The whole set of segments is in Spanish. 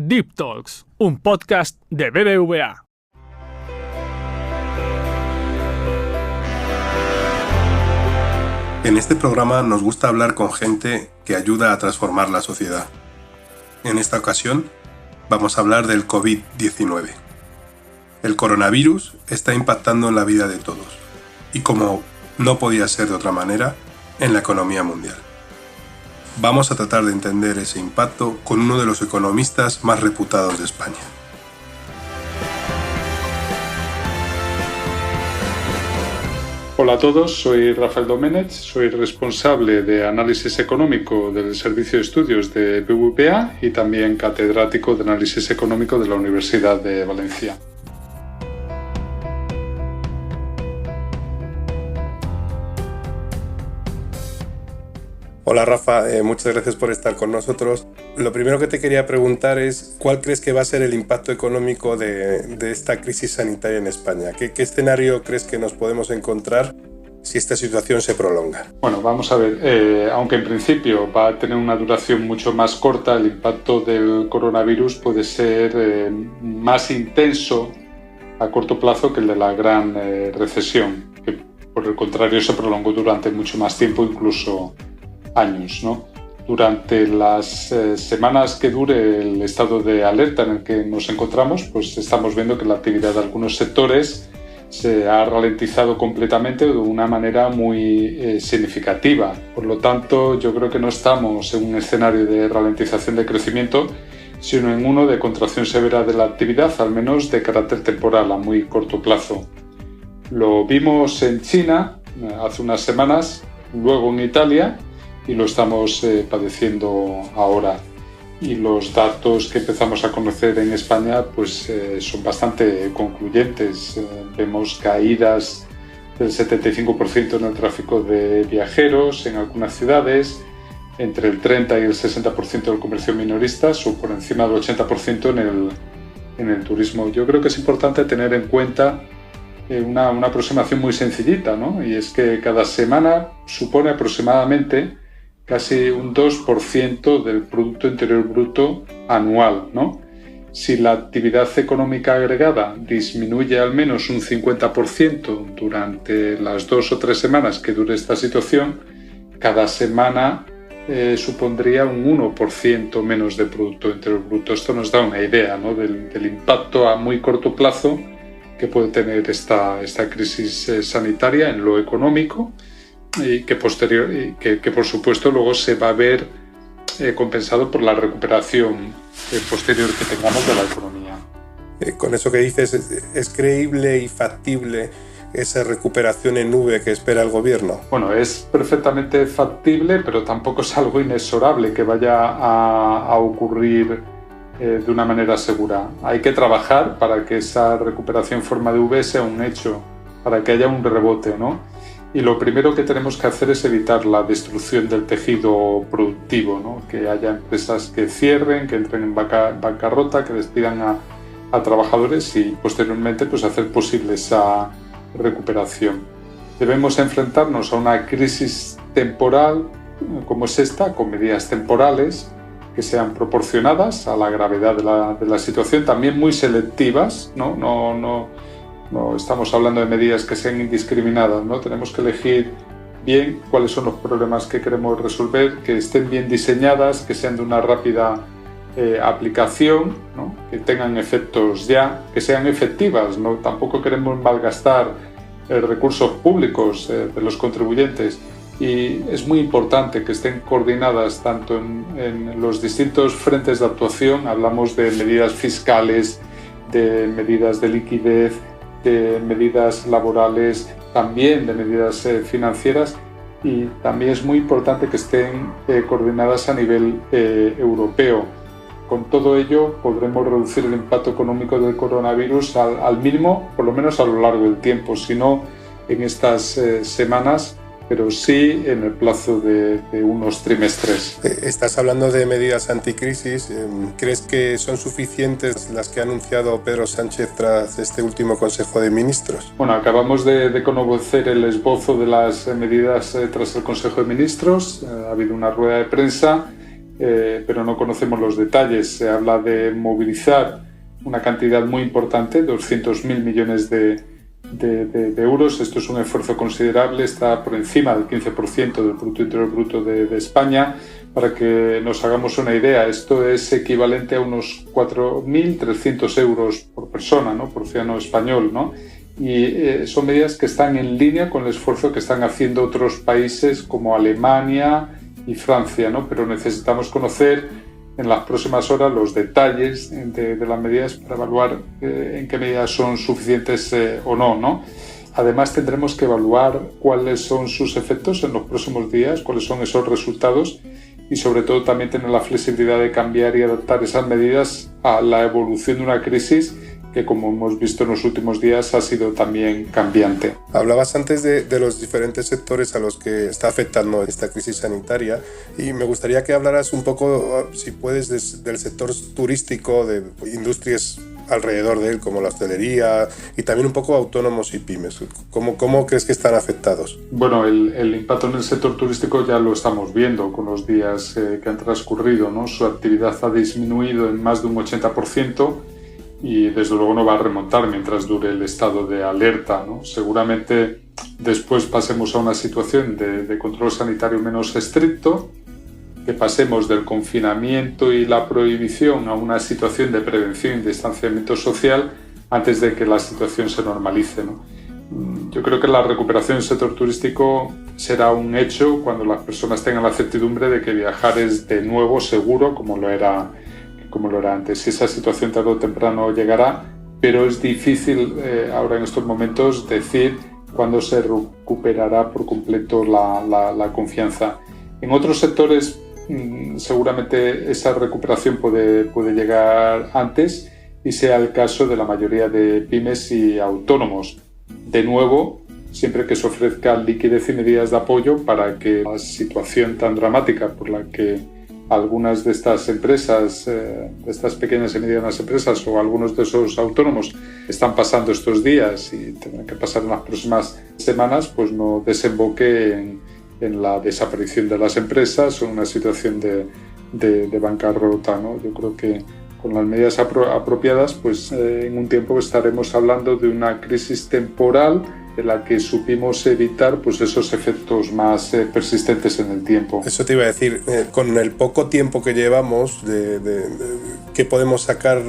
Deep Talks, un podcast de BBVA. En este programa nos gusta hablar con gente que ayuda a transformar la sociedad. En esta ocasión vamos a hablar del COVID-19. El coronavirus está impactando en la vida de todos y, como no podía ser de otra manera, en la economía mundial. Vamos a tratar de entender ese impacto con uno de los economistas más reputados de España. Hola a todos, soy Rafael Domenech, soy responsable de análisis económico del Servicio de Estudios de BBVA y también catedrático de análisis económico de la Universidad de Valencia. Hola Rafa, muchas gracias por estar con nosotros. Lo primero que te quería preguntar es ¿cuál crees que va a ser el impacto económico de esta crisis sanitaria en España? ¿Qué escenario crees que nos podemos encontrar si esta situación se prolonga? Bueno, vamos a ver, aunque en principio va a tener una duración mucho más corta, el impacto del coronavirus puede ser más intenso a corto plazo que el de la gran recesión, que por el contrario se prolongó durante mucho más tiempo, incluso años, ¿no? Durante las semanas que dure el estado de alerta en el que nos encontramos, pues estamos viendo que la actividad de algunos sectores se ha ralentizado completamente de una manera muy significativa. Por lo tanto, yo creo que no estamos en un escenario de ralentización de crecimiento, sino en uno de contracción severa de la actividad, al menos de carácter temporal, a muy corto plazo. Lo vimos en China hace unas semanas, luego en Italia, y lo estamos padeciendo ahora. Y los datos que empezamos a conocer en España pues, son bastante concluyentes. Vemos caídas del 75% en el tráfico de viajeros en algunas ciudades, entre el 30 y el 60% del comercio minorista, o por encima del 80% en el turismo. Yo creo que es importante tener en cuenta una aproximación muy sencillita, ¿no? Y es que cada semana supone aproximadamente casi un 2% del Producto Interior Bruto anual, ¿no? Si la actividad económica agregada disminuye al menos un 50% durante las 2 o 3 semanas que dure esta situación, cada semana supondría un 1% menos de Producto Interior Bruto. Esto nos da una idea, ¿no? del impacto a muy corto plazo que puede tener esta crisis sanitaria en lo económico, y que por supuesto luego se va a ver compensado por la recuperación posterior que tengamos de la economía. Con eso que dices, ¿es creíble y factible esa recuperación en V que espera el gobierno? Bueno, es perfectamente factible, pero tampoco es algo inexorable que vaya a ocurrir de una manera segura. Hay que trabajar para que esa recuperación en forma de V sea un hecho, para que haya un rebote, ¿no? Y lo primero que tenemos que hacer es evitar la destrucción del tejido productivo, ¿no? Que haya empresas que cierren, que entren en bancarrota, que despidan a trabajadores y posteriormente pues, hacer posible esa recuperación. Debemos enfrentarnos a una crisis temporal como es esta, con medidas temporales que sean proporcionadas a la gravedad de la situación, también muy selectivas, ¿no? No estamos hablando de medidas que sean indiscriminadas, ¿no? Tenemos que elegir bien cuáles son los problemas que queremos resolver, que estén bien diseñadas, que sean de una rápida aplicación, ¿no? Que tengan efectos ya, que sean efectivas, ¿no? Tampoco queremos malgastar recursos públicos de los contribuyentes, y es muy importante que estén coordinadas tanto en los distintos frentes de actuación. Hablamos de medidas fiscales, de medidas de liquidez, de medidas laborales, también de medidas financieras, y también es muy importante que estén coordinadas a nivel europeo. Con todo ello podremos reducir el impacto económico del coronavirus al mínimo, por lo menos a lo largo del tiempo, si no en estas semanas, pero sí en el plazo de unos trimestres. Estás hablando de medidas anticrisis. ¿Crees que son suficientes las que ha anunciado Pedro Sánchez tras este último Consejo de Ministros? Bueno, acabamos de conocer el esbozo de las medidas tras el Consejo de Ministros. Ha habido una rueda de prensa pero no conocemos los detalles. Se habla de movilizar una cantidad muy importante, 200.000 millones de euros. Esto es un esfuerzo considerable, está por encima del 15% del Producto Interior Bruto de España. Para que nos hagamos una idea, esto es equivalente a unos 4.300 euros por persona, ¿no? Por ciudadano español, ¿no? Y son medidas que están en línea con el esfuerzo que están haciendo otros países como Alemania y Francia, ¿no? Pero necesitamos conocer en las próximas horas los detalles de las medidas para evaluar en qué medidas son suficientes o no, ¿no? Además, tendremos que evaluar cuáles son sus efectos en los próximos días, cuáles son esos resultados y, sobre todo, también tener la flexibilidad de cambiar y adaptar esas medidas a la evolución de una crisis que, como hemos visto en los últimos días, ha sido también cambiante. Hablabas antes de los diferentes sectores a los que está afectando esta crisis sanitaria y me gustaría que hablaras un poco, si puedes, del sector turístico, de industrias alrededor de él, como la hostelería y también un poco autónomos y pymes. ¿Cómo crees que están afectados? Bueno, el impacto en el sector turístico ya lo estamos viendo con los días que han transcurrido, ¿no? Su actividad ha disminuido en más de un 80%. Y desde luego no va a remontar mientras dure el estado de alerta, ¿no? Seguramente después pasemos a una situación de control sanitario menos estricto, que pasemos del confinamiento y la prohibición a una situación de prevención y distanciamiento social antes de que la situación se normalice, ¿no? Yo creo que la recuperación del sector turístico será un hecho cuando las personas tengan la certidumbre de que viajar es de nuevo seguro como lo era antes. Esa situación tarde o temprano llegará, pero es difícil ahora en estos momentos decir cuándo se recuperará por completo la confianza. En otros sectores seguramente esa recuperación puede llegar antes y sea el caso de la mayoría de pymes y autónomos. De nuevo, siempre que se ofrezca liquidez y medidas de apoyo para que la situación tan dramática por la que algunas de estas empresas, de estas pequeñas y medianas empresas o algunos de esos autónomos están pasando estos días y tendrán que pasar en las próximas semanas, pues no desemboque en la desaparición de las empresas o en una situación de bancarrota, ¿no? Yo creo que con las medidas apropiadas, pues en un tiempo estaremos hablando de una crisis temporal de la que supimos evitar pues esos efectos más persistentes en el tiempo. Eso te iba a decir, con el poco tiempo que llevamos, ¿qué podemos sacar?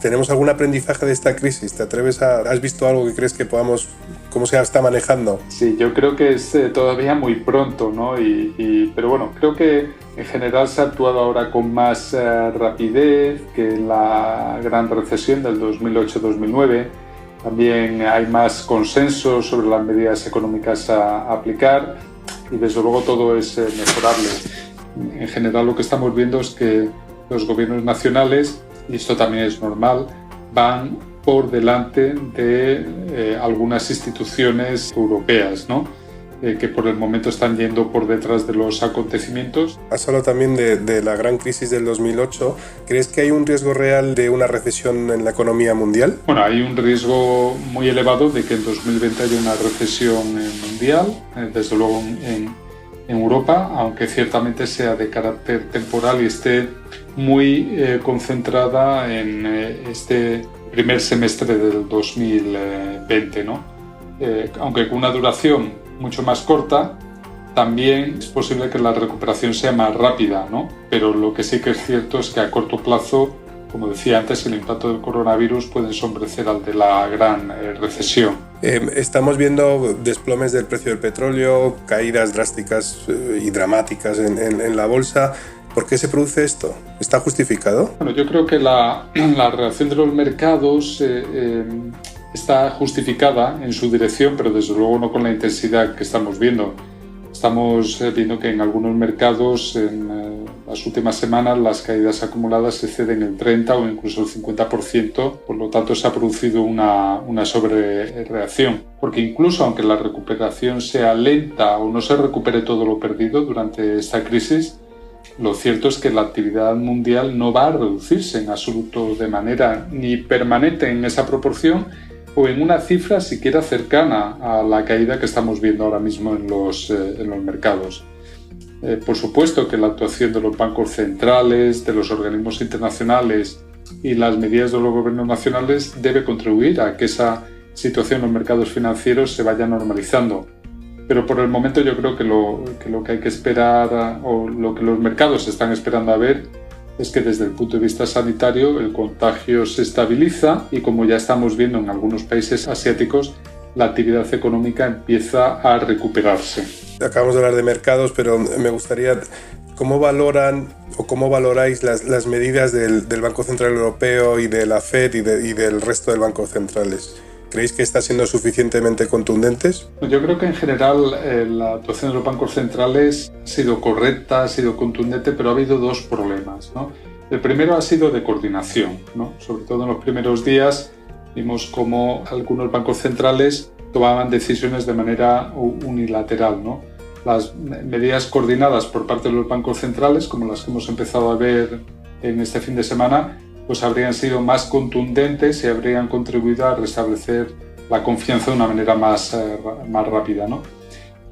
¿Tenemos algún aprendizaje de esta crisis? ¿Te atreves has visto algo que crees que podamos, cómo se está manejando? Sí, yo creo que es todavía muy pronto, ¿no? Pero bueno, creo que en general se ha actuado ahora con más rapidez que en la gran recesión del 2008-2009. También hay más consenso sobre las medidas económicas a aplicar y desde luego todo es mejorable. En general lo que estamos viendo es que los gobiernos nacionales, y esto también es normal, van por delante de algunas instituciones europeas, ¿no? Que por el momento están yendo por detrás de los acontecimientos. Has hablado también de la gran crisis del 2008. ¿Crees que hay un riesgo real de una recesión en la economía mundial? Bueno, hay un riesgo muy elevado de que en 2020 haya una recesión mundial, desde luego en Europa, aunque ciertamente sea de carácter temporal y esté muy concentrada en este primer semestre del 2020, ¿no? Aunque con una duración mucho más corta, también es posible que la recuperación sea más rápida, ¿no? Pero lo que sí que es cierto es que a corto plazo, como decía antes, el impacto del coronavirus puede ensombrecer al de la gran recesión. Estamos viendo desplomes del precio del petróleo, caídas drásticas y dramáticas en la bolsa. ¿Por qué se produce esto? ¿Está justificado? Bueno, yo creo que la reacción de los mercados está justificada en su dirección, pero desde luego no con la intensidad que estamos viendo. Estamos viendo que en algunos mercados en las últimas semanas las caídas acumuladas exceden el 30 o incluso el 50%, por lo tanto se ha producido una sobrereacción. Porque incluso aunque la recuperación sea lenta o no se recupere todo lo perdido durante esta crisis, lo cierto es que la actividad mundial no va a reducirse en absoluto de manera ni permanente en esa proporción o en una cifra siquiera cercana a la caída que estamos viendo ahora mismo en los mercados. Por supuesto que la actuación de los bancos centrales, de los organismos internacionales y las medidas de los gobiernos nacionales debe contribuir a que esa situación en los mercados financieros se vaya normalizando. Pero por el momento yo creo que lo que hay que esperar, o lo que los mercados están esperando a ver, es que desde el punto de vista sanitario el contagio se estabiliza y, como ya estamos viendo en algunos países asiáticos, la actividad económica empieza a recuperarse. Acabamos de hablar de mercados, pero me gustaría, ¿cómo valoran o cómo valoráis las medidas del Banco Central Europeo y de la FED y del resto de bancos centrales? ¿Creéis que están siendo suficientemente contundentes? Yo creo que en general la actuación de los bancos centrales ha sido correcta, ha sido contundente, pero ha habido dos problemas, ¿no? El primero ha sido de coordinación, ¿no? Sobre todo en los primeros días vimos cómo algunos bancos centrales tomaban decisiones de manera unilateral, ¿no? Las medidas coordinadas por parte de los bancos centrales, como las que hemos empezado a ver en este fin de semana, pues habrían sido más contundentes y habrían contribuido a restablecer la confianza de una manera más rápida, ¿no?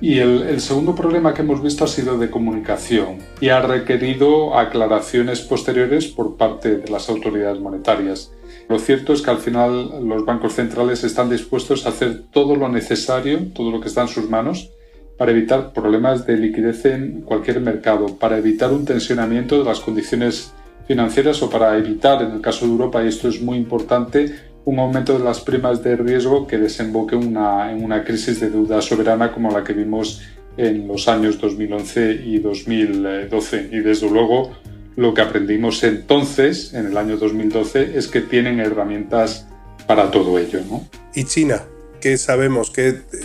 Y el segundo problema que hemos visto ha sido de comunicación y ha requerido aclaraciones posteriores por parte de las autoridades monetarias. Lo cierto es que al final los bancos centrales están dispuestos a hacer todo lo necesario, todo lo que está en sus manos, para evitar problemas de liquidez en cualquier mercado, para evitar un tensionamiento de las condiciones financieras o para evitar, en el caso de Europa, y esto es muy importante, un aumento de las primas de riesgo que desemboque en una crisis de deuda soberana como la que vimos en los años 2011 y 2012. Y desde luego lo que aprendimos entonces, en el año 2012, es que tienen herramientas para todo ello, ¿no? ¿Y China? ¿Qué sabemos?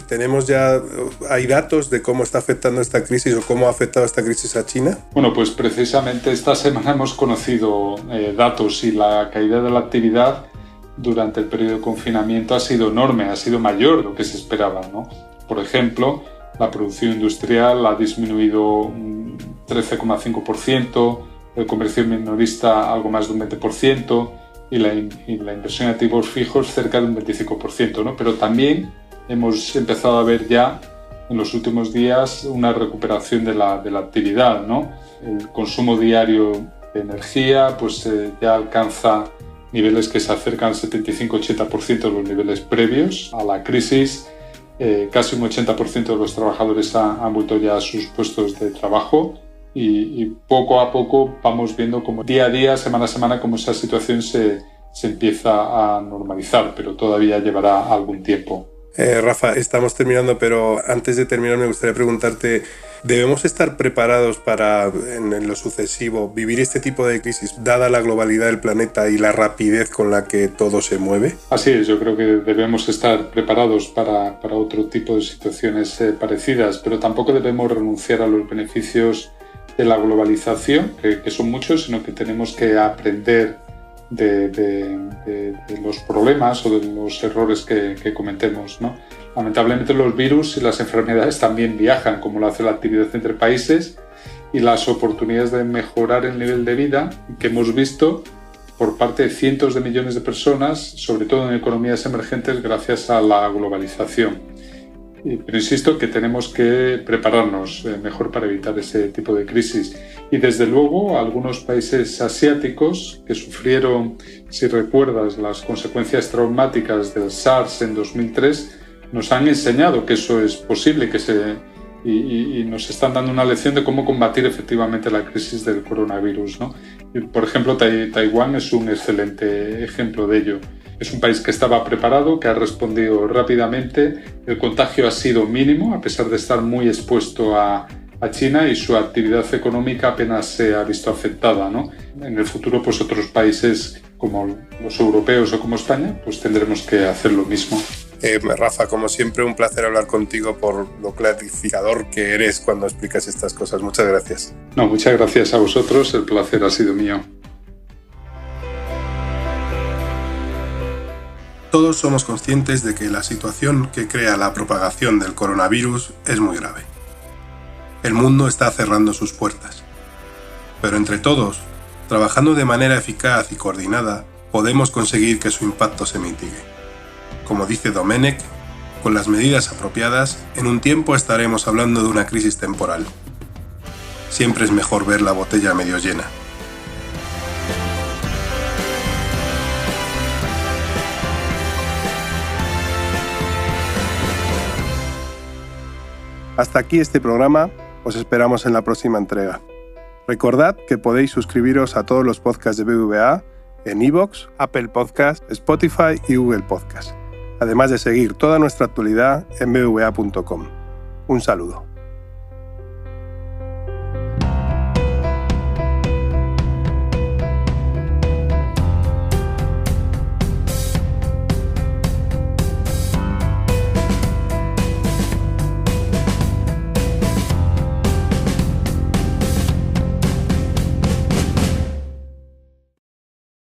¿Tenemos ya, hay datos de cómo está afectando esta crisis o cómo ha afectado esta crisis a China? Bueno, pues precisamente esta semana hemos conocido datos y la caída de la actividad durante el periodo de confinamiento ha sido enorme, ha sido mayor de lo que se esperaba, ¿no? Por ejemplo, la producción industrial ha disminuido un 13,5%, el comercio minorista algo más de un 20%, y la inversión en activos fijos cerca de un 25%, ¿no? Pero también hemos empezado a ver ya en los últimos días una recuperación de la actividad, ¿no? El consumo diario de energía pues, ya alcanza niveles que se acercan al 75-80% de los niveles previos a la crisis. Casi un 80% de los trabajadores han vuelto ya a sus puestos de trabajo. Y poco a poco vamos viendo como día a día, semana a semana, cómo esa situación se empieza a normalizar, pero todavía llevará algún tiempo. Rafa, estamos terminando, pero antes de terminar me gustaría preguntarte, ¿debemos estar preparados para, en lo sucesivo, vivir este tipo de crisis, dada la globalidad del planeta y la rapidez con la que todo se mueve? Así es, yo creo que debemos estar preparados para otro tipo de situaciones parecidas, pero tampoco debemos renunciar a los beneficios de la globalización, que son muchos, sino que tenemos que aprender de los problemas o de los errores que cometemos, ¿no? Lamentablemente los virus y las enfermedades también viajan, como lo hace la actividad entre países, y las oportunidades de mejorar el nivel de vida que hemos visto por parte de cientos de millones de personas, sobre todo en economías emergentes, gracias a la globalización. Pero insisto que tenemos que prepararnos mejor para evitar ese tipo de crisis. Y desde luego algunos países asiáticos que sufrieron, si recuerdas, las consecuencias traumáticas del SARS en 2003, nos han enseñado que eso es posible, y nos están dando una lección de cómo combatir efectivamente la crisis del coronavirus, ¿no? Y, por ejemplo, Taiwán es un excelente ejemplo de ello. Es un país que estaba preparado, que ha respondido rápidamente. El contagio ha sido mínimo, a pesar de estar muy expuesto a China, y su actividad económica apenas se ha visto afectada, ¿no? En el futuro, pues otros países como los europeos o como España, pues tendremos que hacer lo mismo. Rafa, como siempre, un placer hablar contigo por lo clarificador que eres cuando explicas estas cosas. Muchas gracias. No, muchas gracias a vosotros. El placer ha sido mío. Todos somos conscientes de que la situación que crea la propagación del coronavirus es muy grave. El mundo está cerrando sus puertas. Pero entre todos, trabajando de manera eficaz y coordinada, podemos conseguir que su impacto se mitigue. Como dice Domenech, con las medidas apropiadas, en un tiempo estaremos hablando de una crisis temporal. siempre es mejor ver la botella medio llena. Hasta aquí este programa, os esperamos en la próxima entrega. Recordad que podéis suscribiros a todos los podcasts de BBVA en iVoox, Apple Podcasts, Spotify y Google Podcasts, además de seguir toda nuestra actualidad en bbva.com. Un saludo.